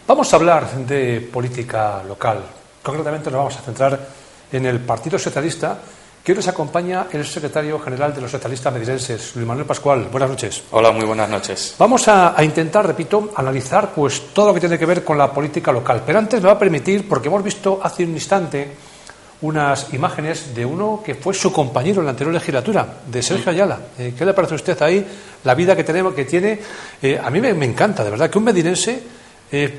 Vamos a hablar de política local. Concretamente nos vamos a centrar en el Partido Socialista, que hoy nos acompaña el secretario general de los socialistas medinenses, Luis Manuel Pascual. Buenas noches. Hola, muy buenas noches. Vamos a intentar, repito, analizar pues todo lo que tiene que ver con la política local. Pero antes me va a permitir, porque hemos visto hace un instante unas imágenes de uno que fue su compañero en la anterior legislatura, de Sergio Ayala. ¿Qué le parece a usted ahí la vida que tiene? A mí me encanta, de verdad, que un medinense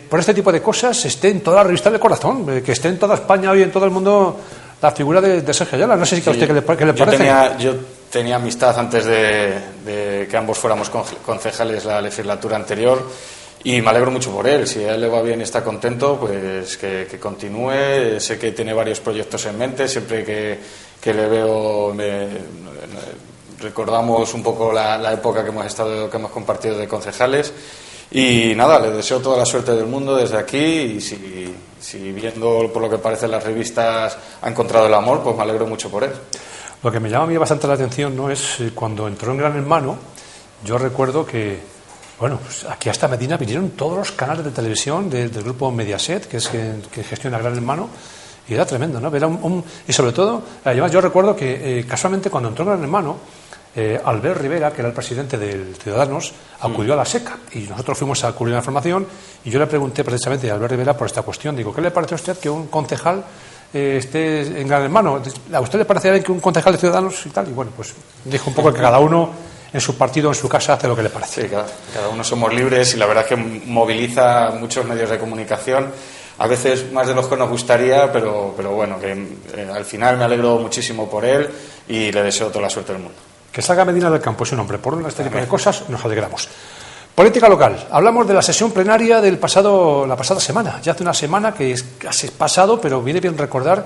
por este tipo de cosas esté en toda la revista del corazón, que esté en toda España hoy, en todo el mundo, la figura de Sergio Ayala. No sé si a usted qué le parece. Yo tenía amistad antes de que ambos fuéramos concejales la legislatura anterior y me alegro mucho por él. Si a él le va bien y está contento, pues que continúe. Sé que tiene varios proyectos en mente. Siempre que le veo recordamos un poco la época que hemos compartido de concejales. Y nada, le deseo toda la suerte del mundo desde aquí, y si viendo por lo que parece en las revistas ha encontrado el amor, pues me alegro mucho por él. Lo que me llama a mí bastante la atención no es cuando entró en Gran Hermano. Yo recuerdo que, bueno, pues aquí hasta Medina vinieron todos los canales de televisión del grupo Mediaset, que es que gestiona Gran Hermano, y era tremendo, ¿no? Y sobre todo, además yo recuerdo que casualmente cuando entró en Gran Hermano, Albert Rivera, que era el presidente del Ciudadanos, acudió a la SECA y nosotros fuimos a cubrir la información y yo le pregunté precisamente a Albert Rivera por esta cuestión. Digo, ¿qué le parece a usted que un concejal esté en Gran Hermano? ¿A usted le parece bien que un concejal de Ciudadanos y tal? Y bueno, pues dijo un poco que cada uno en su partido, en su casa, hace lo que le parece. Sí, cada uno somos libres y la verdad es que moviliza muchos medios de comunicación. A veces más de los que nos gustaría, pero bueno, que al final me alegro muchísimo por él y le deseo toda la suerte del mundo. Que salga Medina del Campo es un hombre. Por este tipo de cosas nos alegramos. Política local. Hablamos de la sesión plenaria la pasada semana. Ya hace una semana que es casi pasado, pero viene bien recordar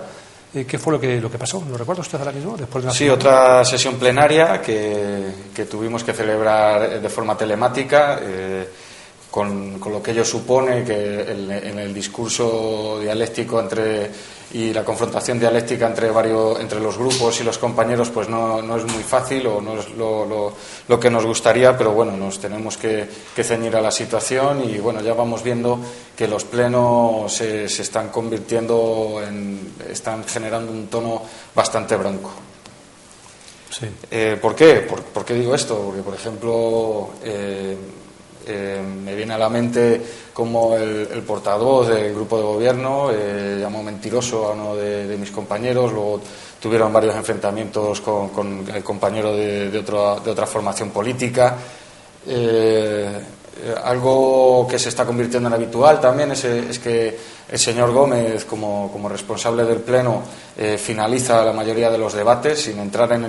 qué fue lo que pasó. ¿Lo recuerda usted ahora mismo? Después de una semana. Otra sesión plenaria que tuvimos que celebrar de forma telemática, con lo que ello supone, que en el discurso dialéctico y la confrontación dialéctica entre los grupos y los compañeros, pues no es muy fácil o no es lo que nos gustaría, pero bueno, nos tenemos que ceñir a la situación y bueno, ya vamos viendo que los plenos se están convirtiendo están generando un tono bastante bronco. Sí. ¿Por qué? ¿Por qué digo esto? Porque, por ejemplo, me viene a la mente como el portavoz del grupo de gobierno llamó mentiroso a uno de mis compañeros. Luego tuvieron varios enfrentamientos con el compañero de otra formación política. Algo que se está convirtiendo en habitual también es que el señor Gómez, como responsable del Pleno, finaliza la mayoría de los debates sin entrar en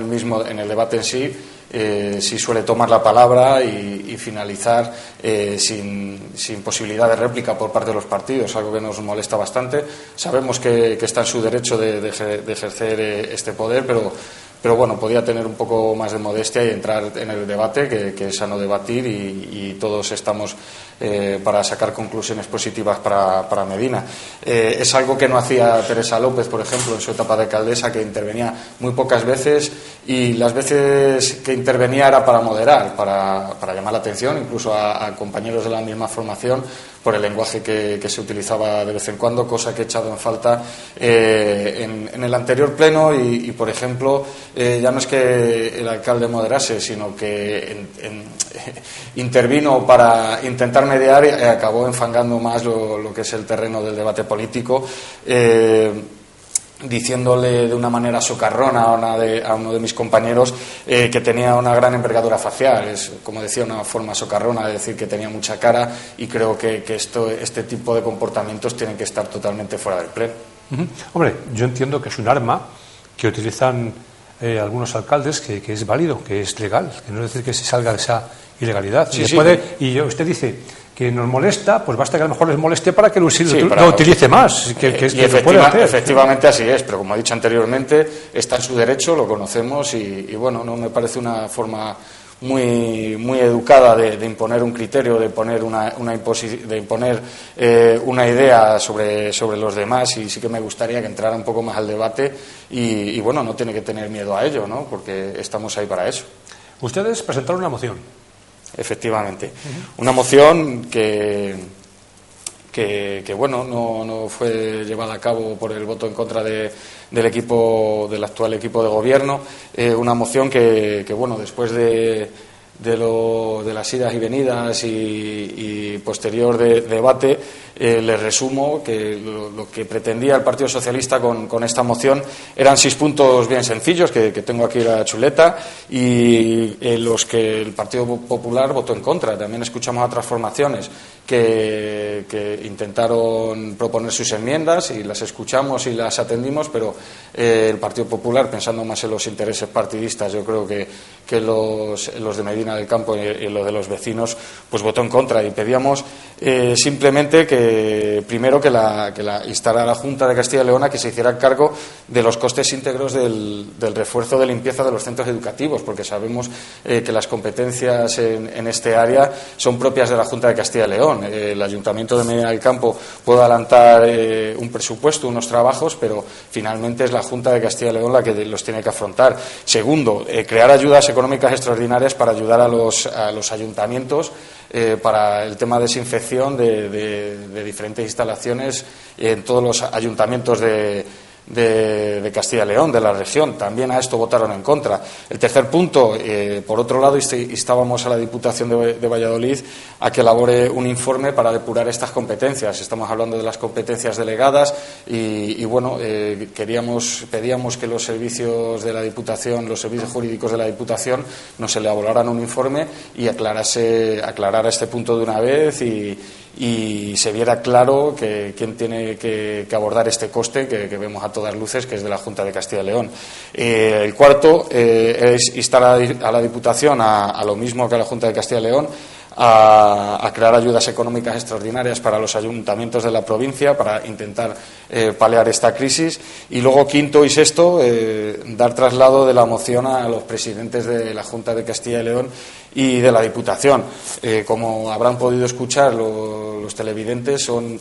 el debate en sí. Sí suele tomar la palabra y finalizar sin posibilidad de réplica por parte de los partidos, algo que nos molesta bastante. Sabemos que está en su derecho de ejercer este poder, pero bueno, podía tener un poco más de modestia y entrar en el debate, que es sano debatir y todos estamos para sacar conclusiones positivas para Medina. Es algo que no hacía Teresa López, por ejemplo, en su etapa de alcaldesa, que intervenía muy pocas veces y las veces que intervenía era para moderar, para llamar la atención incluso a compañeros de la misma formación por el lenguaje que se utilizaba de vez en cuando, cosa que he echado en falta en el anterior pleno y por ejemplo, ya no es que el alcalde moderase, sino que intervino para intentar mediar y acabó enfangando más lo que es el terreno del debate político, diciéndole de una manera socarrona a uno de mis compañeros que tenía una gran envergadura facial. Es, como decía, una forma socarrona de decir que tenía mucha cara, y creo que este tipo de comportamientos tienen que estar totalmente fuera del pleno. Uh-huh. Hombre, yo entiendo que es un arma que utilizan algunos alcaldes que es válido, que es legal, que no es decir que se salga de esa ilegalidad. Sí, y usted dice que nos molesta, pues basta que a lo mejor les moleste para que lo utilice más. Efectivamente así es, pero como he dicho anteriormente, está en su derecho, lo conocemos y bueno, no me parece una forma muy educada de imponer un criterio, de imponer una idea sobre los demás, y sí que me gustaría que entrara un poco más al debate y bueno, no tiene que tener miedo a ello, ¿no? Porque estamos ahí para eso. Ustedes presentaron una moción. Efectivamente. Una moción que bueno, no fue llevada a cabo por el voto en contra del actual equipo de gobierno, una moción que bueno, después de las idas y venidas y posterior debate, les resumo que lo que pretendía el Partido Socialista con esta moción eran 6 puntos bien sencillos, que tengo aquí la chuleta, y los que el Partido Popular votó en contra. También escuchamos a otras formaciones que intentaron proponer sus enmiendas y las escuchamos y las atendimos, pero el Partido Popular, pensando más en los intereses partidistas, yo creo que los de Medina del Campo y los de los vecinos, pues votó en contra, y pedíamos simplemente que primero que instara a la Junta de Castilla y León a que se hiciera cargo de los costes íntegros del refuerzo de limpieza de los centros educativos, porque sabemos que las competencias en este área son propias de la Junta de Castilla y León. El Ayuntamiento de Medina del Campo puede adelantar un presupuesto, unos trabajos, pero finalmente es la Junta de Castilla y León la que los tiene que afrontar. Segundo, crear ayudas económicas extraordinarias para ayudar a los ayuntamientos para el tema de desinfección de diferentes instalaciones en todos los ayuntamientos de Castilla y León, de la región. También a esto votaron en contra. El tercer punto, por otro lado, instábamos a la Diputación de Valladolid a que elabore un informe para depurar estas competencias. Estamos hablando de las competencias delegadas y bueno, pedíamos que los servicios de la Diputación, los servicios jurídicos de la Diputación, nos elaboraran un informe y aclarara este punto de una vez y se viera claro que quién tiene que abordar este coste que vemos a todas luces, que es de la Junta de Castilla y León. El cuarto es instar a la Diputación a lo mismo que a la Junta de Castilla y León, a crear ayudas económicas extraordinarias para los ayuntamientos de la provincia para intentar paliar esta crisis. Y luego, quinto y sexto, dar traslado de la moción a los presidentes de la Junta de Castilla y León y de la Diputación. Como habrán podido escuchar los televidentes, son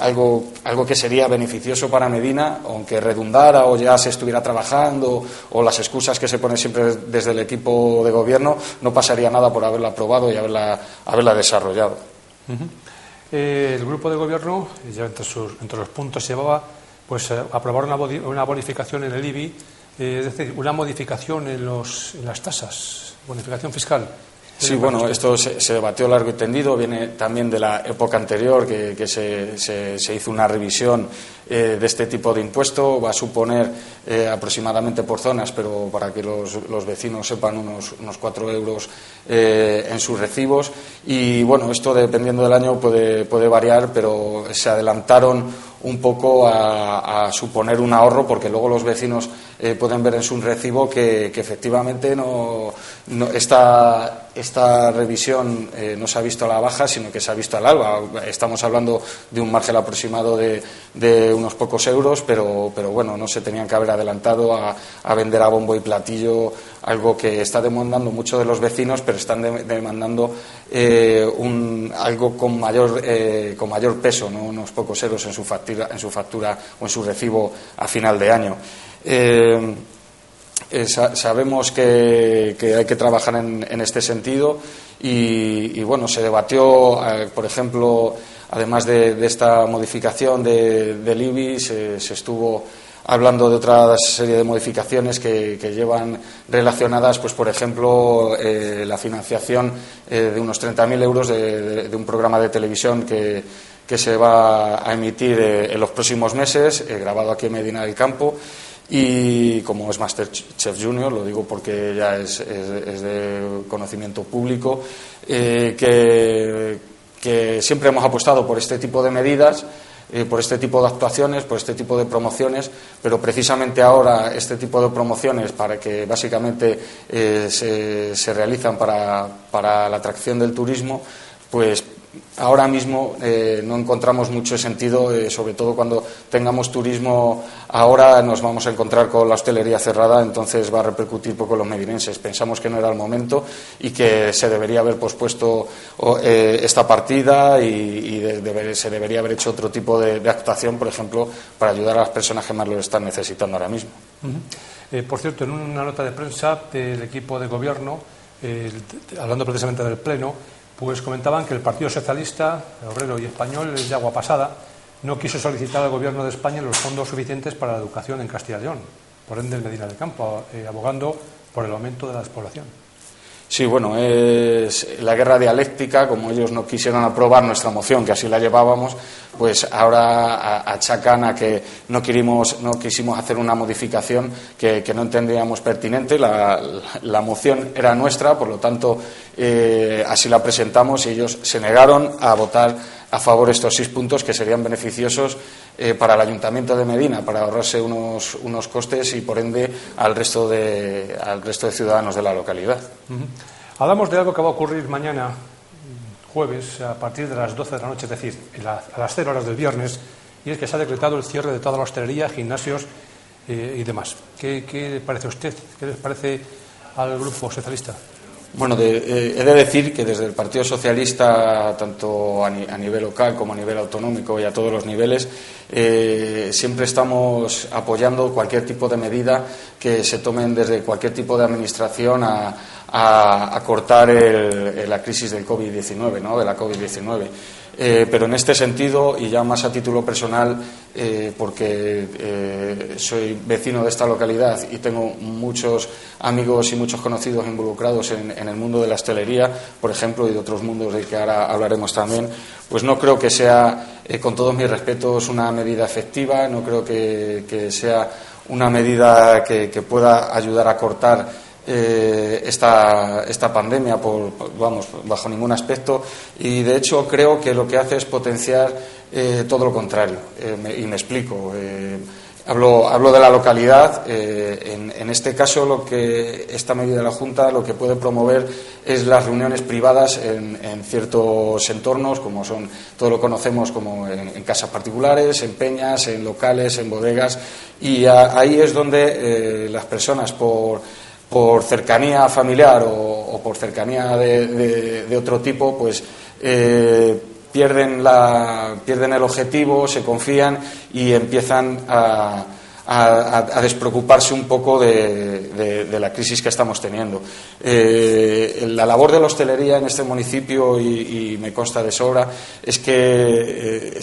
algo que sería beneficioso para Medina, aunque redundara o ya se estuviera trabajando, o las excusas que se ponen siempre desde el equipo de gobierno, no pasaría nada por haberla aprobado y haberla desarrollado. El grupo de gobierno, ya entre los puntos llevaba pues aprobar una bonificación en el IBI, es decir, una modificación en las tasas, bonificación fiscal. Sí, bueno, esto se debatió largo y tendido, viene también de la época anterior que se hizo una revisión de este tipo de impuesto. Va a suponer aproximadamente por zonas, pero para que los vecinos sepan, unos 4 euros en sus recibos. Y bueno, esto dependiendo del año puede variar, pero se adelantaron un poco a suponer un ahorro, porque luego los vecinos pueden ver en su recibo que efectivamente esta revisión no se ha visto a la baja, sino que se ha visto al alza. Estamos hablando de un margen aproximado de unos pocos euros, pero bueno, no se tenían que haber adelantado a vender a bombo y platillo algo que está demandando mucho de los vecinos, pero están demandando algo con mayor peso, ¿no? Unos pocos euros en su factura o en su recibo a final de año. Sabemos que hay que trabajar en este sentido y bueno, se debatió, por ejemplo, además de esta modificación del IBI, se estuvo hablando de otra serie de modificaciones que llevan relacionadas, pues por ejemplo, la financiación de unos 30.000 euros de un programa de televisión que se va a emitir en los próximos meses, grabado aquí en Medina del Campo, y como es MasterChef Junior, lo digo porque ya es de conocimiento público, que siempre hemos apostado por este tipo de medidas, por este tipo de actuaciones, por este tipo de promociones, pero precisamente ahora este tipo de promociones, para que básicamente se realizan para la atracción del turismo, pues ahora mismo no encontramos mucho sentido, sobre todo cuando tengamos turismo. Ahora nos vamos a encontrar con la hostelería cerrada, entonces va a repercutir poco en los medinenses. Pensamos que no era el momento y que se debería haber pospuesto esta partida y se debería haber hecho otro tipo de actuación, por ejemplo, para ayudar a las personas que más lo están necesitando ahora mismo. Por cierto, en una nota de prensa del equipo de gobierno, hablando precisamente del Pleno, pues comentaban que el Partido Socialista, Obrero y Español, es de agua pasada, no quiso solicitar al Gobierno de España los fondos suficientes para la educación en Castilla y León, por ende el Medina del Campo, abogando por el aumento de la despoblación. Sí, bueno, es la guerra dialéctica. Como ellos no quisieron aprobar nuestra moción, que así la llevábamos, pues ahora achacan a que no quisimos hacer una modificación que no entendíamos pertinente. La moción era nuestra, por lo tanto, así la presentamos y ellos se negaron a votar a favor de estos 6 puntos que serían beneficiosos para el Ayuntamiento de Medina, para ahorrarse unos costes y, por ende, al resto de ciudadanos de la localidad. Hablamos de algo que va a ocurrir mañana, jueves, a partir de las 12 de la noche, es decir, a las 0 horas del viernes, y es que se ha decretado el cierre de toda la hostelería, gimnasios y demás. ¿Qué le parece a usted? ¿Qué les parece al Grupo Socialista? Bueno, he de decir que desde el Partido Socialista, tanto a nivel local como a nivel autonómico y a todos los niveles, siempre estamos apoyando cualquier tipo de medida que se tomen desde cualquier tipo de administración a cortar la crisis del COVID-19, ¿no? De la COVID-19. Pero en este sentido, y ya más a título personal, porque soy vecino de esta localidad y tengo muchos amigos y muchos conocidos involucrados en el mundo de la hostelería, por ejemplo, y de otros mundos del que ahora hablaremos también, pues no creo que sea, con todos mis respetos, una medida efectiva, no creo que sea una medida que pueda ayudar a cortar esta pandemia bajo ningún aspecto, y de hecho creo que lo que hace es potenciar todo lo contrario, y me explico. Hablo de la localidad. En este caso, lo que esta medida de la Junta lo que puede promover es las reuniones privadas en ciertos entornos, como son, todos lo conocemos como en casas particulares, en peñas, en locales, en bodegas, y ahí es donde las personas por cercanía familiar o por cercanía de otro tipo, pues pierden el objetivo, se confían y empiezan a despreocuparse un poco de la crisis que estamos teniendo. La labor de la hostelería en este municipio, y me consta de sobra, es que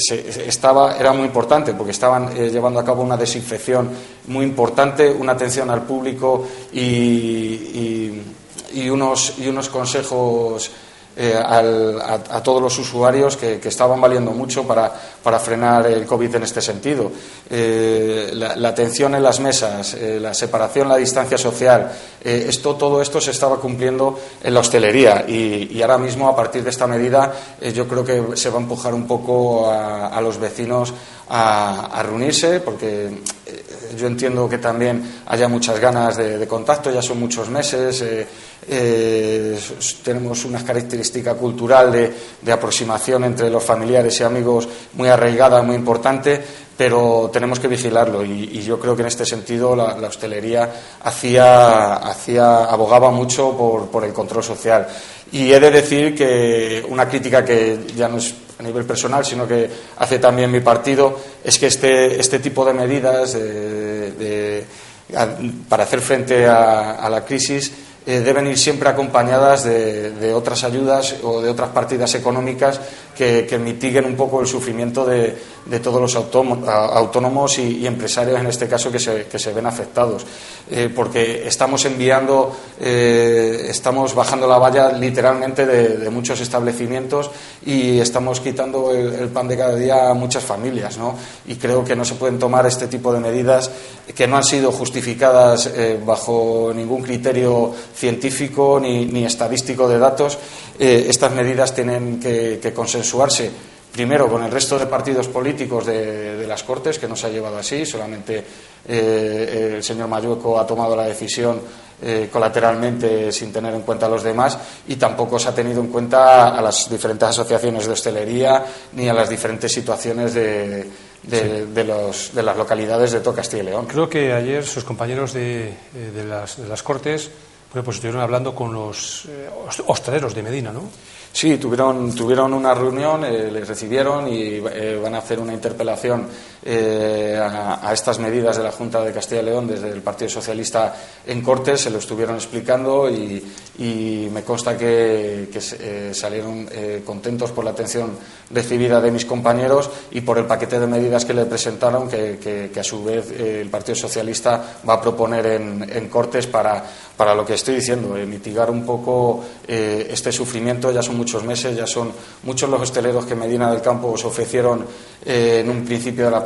era muy importante, porque estaban llevando a cabo una desinfección muy importante, una atención al público y unos consejos a todos los usuarios que estaban valiendo mucho para frenar el COVID en este sentido. La atención en las mesas, la separación, la distancia social, todo esto se estaba cumpliendo en la hostelería, y ahora mismo, a partir de esta medida, yo creo que se va a empujar un poco a los vecinos a reunirse, porque yo entiendo que también haya muchas ganas de contacto, ya son muchos meses. Tenemos una característica cultural de aproximación entre los familiares y amigos muy arraigada, muy importante, pero tenemos que vigilarlo, y yo creo que en este sentido la hostelería abogaba mucho por el control social. Y he de decir que una crítica que ya no es a nivel personal, sino que hace también mi partido, es que este tipo de medidas para hacer frente a la crisis deben ir siempre acompañadas de otras ayudas o de otras partidas económicas que mitiguen un poco el sufrimiento de todos los autónomos y empresarios, en este caso, que se ven afectados, porque estamos bajando la valla literalmente de muchos establecimientos, y estamos quitando el pan de cada día a muchas familias, ¿no? Y creo que no se pueden tomar este tipo de medidas que no han sido justificadas bajo ningún criterio científico ni estadístico de datos. Estas medidas tienen que consensuarse primero con el resto de partidos políticos de las Cortes, que no se ha llevado así. Solamente el señor Mayueco ha tomado la decisión colateralmente, sin tener en cuenta a los demás, y tampoco se ha tenido en cuenta a las diferentes asociaciones de hostelería ni a las diferentes situaciones de las localidades de todo Castilla y León. Creo que ayer sus compañeros de las Cortes pues estuvieron hablando con los hosteleros de Medina, ¿no? Sí, tuvieron una reunión, les recibieron y van a hacer una interpelación a estas medidas de la Junta de Castilla y León desde el Partido Socialista en Cortes. Se lo estuvieron explicando y me consta que salieron contentos por la atención recibida de mis compañeros y por el paquete de medidas que le presentaron, que a su vez el Partido Socialista va a proponer en Cortes para lo que estoy diciendo, mitigar un poco este sufrimiento. Ya son muchos meses, ya son muchos los hosteleros que Medina del Campo se ofrecieron en un principio de la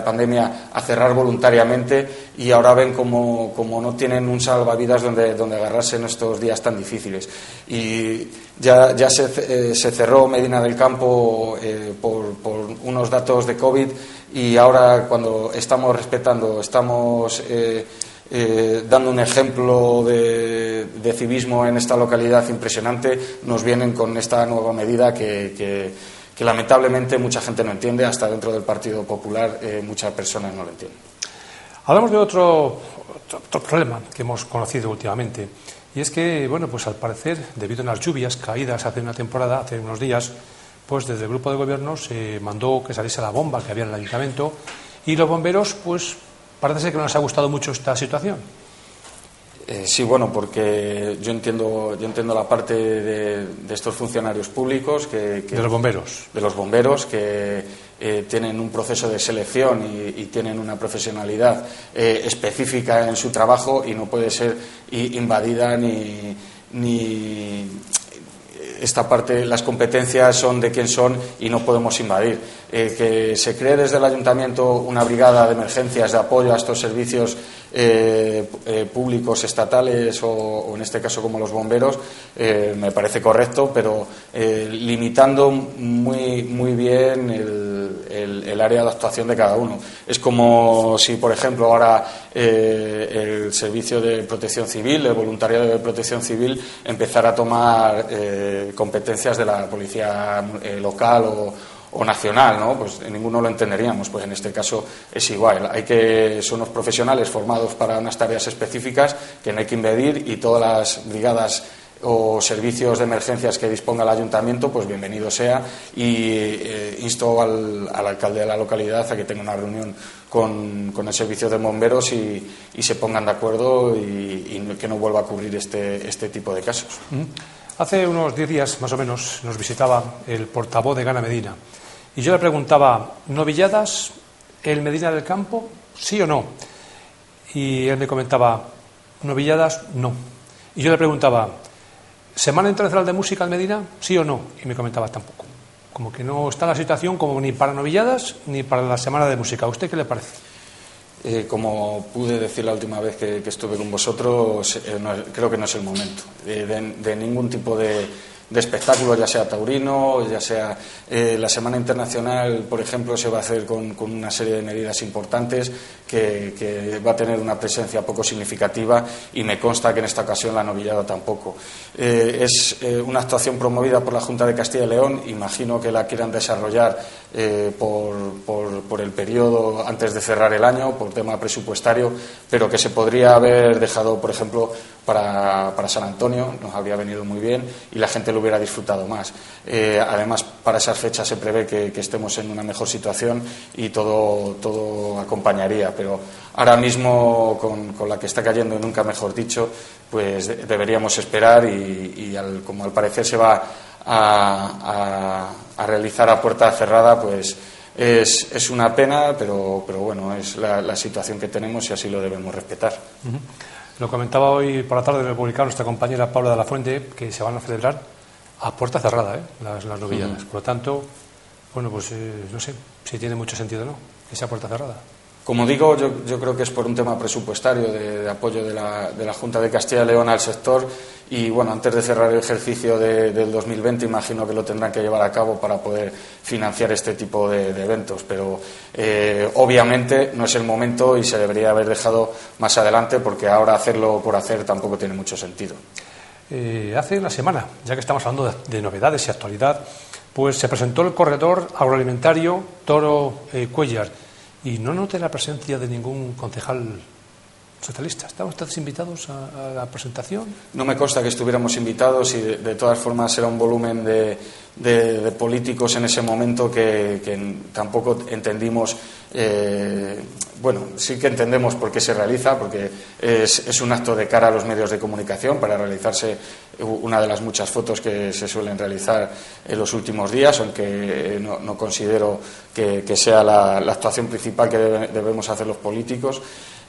pandemia a cerrar voluntariamente, y ahora ven como no tienen un salvavidas donde agarrarse en estos días tan difíciles. Y ya se cerró Medina del Campo por unos datos de COVID, y ahora, cuando estamos dando un ejemplo de civismo en esta localidad impresionante, nos vienen con esta nueva medida que lamentablemente mucha gente no entiende, hasta dentro del Partido Popular muchas personas no lo entienden. Hablamos de otro problema que hemos conocido últimamente, y es que, bueno, pues al parecer, debido a las lluvias caídas hace unos días, pues desde el grupo de gobierno se mandó que saliese la bomba que había en el ayuntamiento, y los bomberos, pues parece ser que no les ha gustado mucho esta situación. Sí, bueno, porque yo entiendo la parte de estos funcionarios públicos de los bomberos que tienen un proceso de selección y tienen una profesionalidad específica en su trabajo, y no puede ser invadida ni esta parte. Las competencias son de quien son y no podemos invadir. Que se cree desde el ayuntamiento una brigada de emergencias de apoyo a estos servicios públicos estatales o en este caso como los bomberos, me parece correcto, pero limitando muy bien el área de actuación de cada uno. Es como si, por ejemplo, ahora el servicio de protección civil, el voluntariado de protección civil, empezara a tomar competencias de la policía local o nacional, ¿no? Pues ninguno lo entenderíamos. Pues en este caso es igual. Son los profesionales formados para unas tareas específicas que no hay que invadir, y todas las brigadas o servicios de emergencias que disponga el ayuntamiento, pues bienvenido sea, y insto al alcalde de la localidad a que tenga una reunión con el servicio de bomberos y se pongan de acuerdo y que no vuelva a ocurrir este tipo de casos. Hace unos 10 días más o menos nos visitaba el portavoz de Gana Medina, y yo le preguntaba: ¿novilladas el Medina del Campo, sí o no? Y él me comentaba: novilladas, no. Y yo le preguntaba: ¿Semana Internacional de Música en Medina, sí o no? Y me comentaba: tampoco. Como que no está la situación como ni para novilladas ni para la Semana de Música. ¿A usted qué le parece? Como pude decir la última vez que estuve con vosotros, creo que no es el momento de ningún tipo de espectáculo, ya sea taurino, ya sea la Semana Internacional, por ejemplo, se va a hacer con una serie de medidas importantes que va a tener una presencia poco significativa, y me consta que en esta ocasión la novillada tampoco. Es una actuación promovida por la Junta de Castilla y León. Imagino que la quieran desarrollar por el periodo antes de cerrar el año, por tema presupuestario, pero que se podría haber dejado, por ejemplo, para San Antonio. Nos habría venido muy bien y la gente lo hubiera disfrutado más. Además, para esas fechas se prevé que estemos en una mejor situación y todo acompañaría, pero ahora mismo con la que está cayendo, y nunca mejor dicho, pues deberíamos esperar, y como al parecer se va a realizar a puerta cerrada, pues es una pena, pero bueno, es la situación que tenemos y así lo debemos respetar. Lo comentaba hoy por la tarde en el Republicano nuestra compañera Paula de la Fuente, que se van a celebrar a puerta cerrada, las novilladas. Por lo tanto, bueno, pues no sé si tiene mucho sentido o no que sea puerta cerrada. Como digo, yo creo que es por un tema presupuestario de apoyo de la Junta de Castilla y León al sector, y bueno, antes de cerrar el ejercicio del 2020 imagino que lo tendrán que llevar a cabo para poder financiar este tipo de eventos, pero obviamente no es el momento y se debería haber dejado más adelante, porque ahora hacerlo por hacer tampoco tiene mucho sentido. Hace una semana, ya que estamos hablando de novedades y actualidad, pues se presentó el corredor agroalimentario Toro Cuéllar, y no noté la presencia de ningún concejal socialista. ¿Estaban ustedes invitados a la presentación? No me consta que estuviéramos invitados y de todas formas era un volumen de políticos en ese momento que tampoco entendimos. Bueno, sí que entendemos por qué se realiza, porque es un acto de cara a los medios de comunicación para realizarse una de las muchas fotos que se suelen realizar en los últimos días, aunque no considero que sea la actuación principal que debemos hacer los políticos.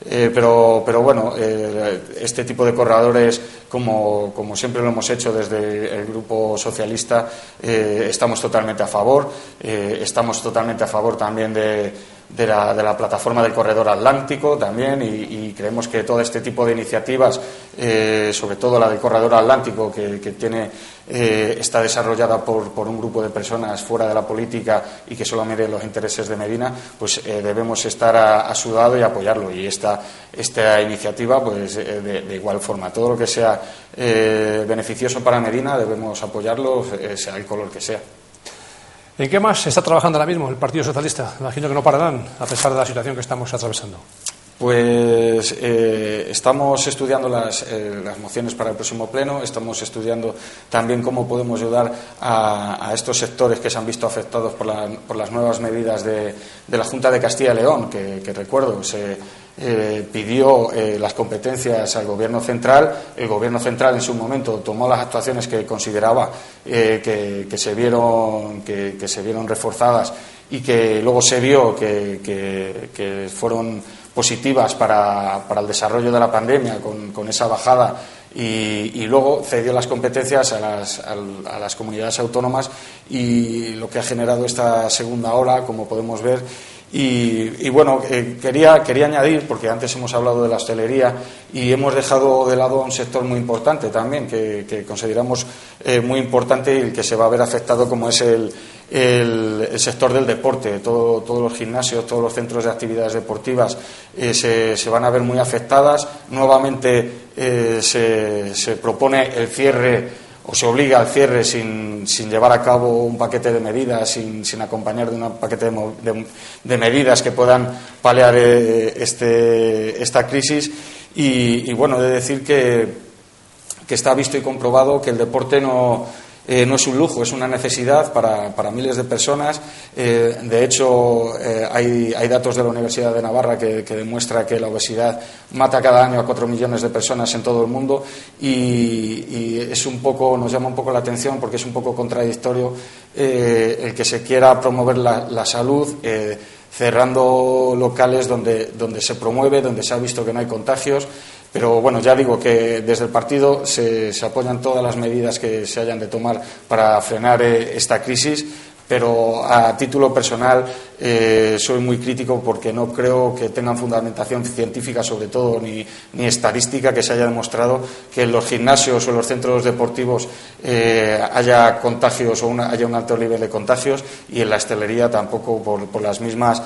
Pero bueno, este tipo de corredores, como siempre lo hemos hecho desde el Grupo Socialista, estamos totalmente a favor. Estamos totalmente a favor también de la plataforma del Corredor Atlántico también, y creemos que todo este tipo de iniciativas, sobre todo la del Corredor Atlántico, que está desarrollada por un grupo de personas fuera de la política y que solo mire los intereses de Medina, pues debemos estar a su lado y apoyarlo. Y esta iniciativa, pues de igual forma, todo lo que sea beneficioso para Medina debemos apoyarlo, sea el color que sea. ¿En qué más está trabajando ahora mismo el Partido Socialista? Imagino que no pararán, a pesar de la situación que estamos atravesando. Pues estamos estudiando las mociones para el próximo pleno, estamos estudiando también cómo podemos ayudar a estos sectores que se han visto afectados por las nuevas medidas de la Junta de Castilla y León, que recuerdo, se pidió las competencias al Gobierno central. El Gobierno central en su momento tomó las actuaciones que consideraba que se vieron reforzadas y que luego se vio que fueron positivas para el desarrollo de la pandemia con esa bajada, y luego cedió las competencias a las comunidades autónomas, y lo que ha generado esta segunda ola, como podemos ver. Y bueno, quería añadir, porque antes hemos hablado de la hostelería y hemos dejado de lado a un sector muy importante también, que consideramos muy importante y el que se va a ver afectado, como es el sector del deporte. Todos los gimnasios, todos los centros de actividades deportivas se van a ver muy afectadas. Nuevamente se propone el cierre, o se obliga al cierre sin llevar a cabo un paquete de medidas, sin acompañar de un paquete de medidas que puedan paliar esta crisis. Y bueno, he de decir que está visto y comprobado que el deporte no es un lujo, es una necesidad para miles de personas. De hecho, hay datos de la Universidad de Navarra que demuestra que la obesidad mata cada año a 4 millones de personas en todo el mundo, y nos llama un poco la atención, porque es un poco contradictorio el que se quiera promover la salud cerrando locales donde se promueve, donde se ha visto que no hay contagios. Pero bueno, ya digo que desde el partido se apoyan todas las medidas que se hayan de tomar para frenar esta crisis, pero a título personal soy muy crítico, porque no creo que tengan fundamentación científica, sobre todo, ni estadística, que se haya demostrado que en los gimnasios o en los centros deportivos haya contagios o haya un alto nivel de contagios, y en la hostelería tampoco, por las mismas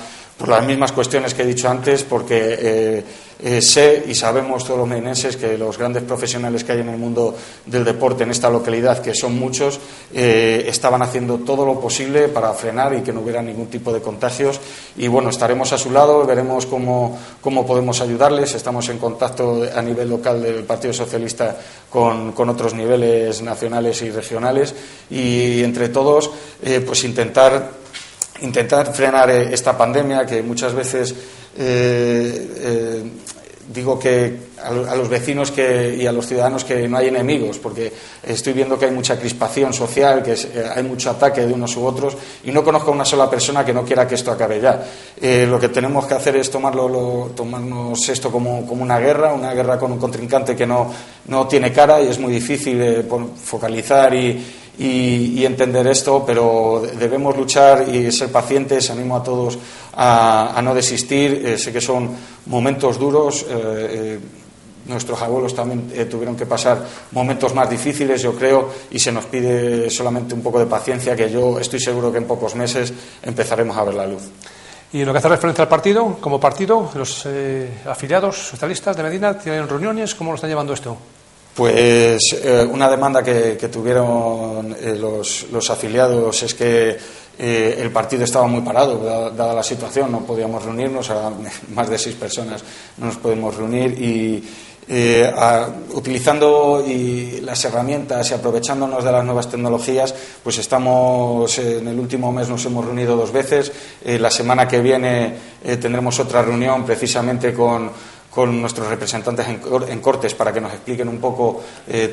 cuestiones que he dicho antes, porque sé y sabemos todos los medinenses que los grandes profesionales que hay en el mundo del deporte en esta localidad, que son muchos, estaban haciendo todo lo posible para frenar y que no hubiera ningún tipo de contagios. Y bueno, estaremos a su lado, veremos cómo podemos ayudarles. Estamos en contacto a nivel local del Partido Socialista con otros niveles nacionales y regionales, y entre todos pues intentar frenar esta pandemia, que muchas veces digo que a los vecinos y a los ciudadanos que no hay enemigos, porque estoy viendo que hay mucha crispación social, que hay mucho ataque de unos u otros, y no conozco a una sola persona que no quiera que esto acabe ya. Lo que tenemos que hacer es tomarnos esto como una guerra con un contrincante que no tiene cara, y es muy difícil focalizar y entender esto, pero debemos luchar y ser pacientes. Animo a todos a no desistir. Sé que son momentos duros. Nuestros abuelos también tuvieron que pasar momentos más difíciles, yo creo, y se nos pide solamente un poco de paciencia, que yo estoy seguro que en pocos meses empezaremos a ver la luz. Y en lo que hace referencia al partido, como partido, los afiliados socialistas de Medina tienen reuniones. ¿Cómo lo están llevando esto? Pues una demanda que tuvieron los afiliados es que el partido estaba muy parado, dada la situación, no podíamos reunirnos, ahora más de 6 personas no nos podemos reunir y utilizando las herramientas y aprovechándonos de las nuevas tecnologías, pues estamos, en el último mes nos hemos reunido 2 veces, la semana que viene tendremos otra reunión precisamente con nuestros representantes en Cortes para que nos expliquen un poco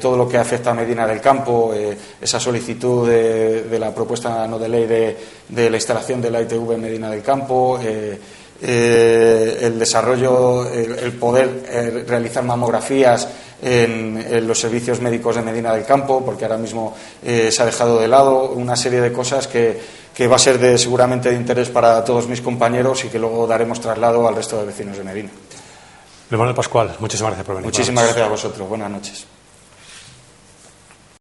todo lo que afecta a Medina del Campo, esa solicitud de la propuesta no de ley de la instalación de la ITV en Medina del Campo, el desarrollo, el poder realizar mamografías en los servicios médicos de Medina del Campo, porque ahora mismo se ha dejado de lado una serie de cosas que va a ser seguramente de interés para todos mis compañeros y que luego daremos traslado al resto de vecinos de Medina. Luis Manuel Pascual, muchísimas gracias por venir. Muchísimas gracias a vosotros. Buenas noches.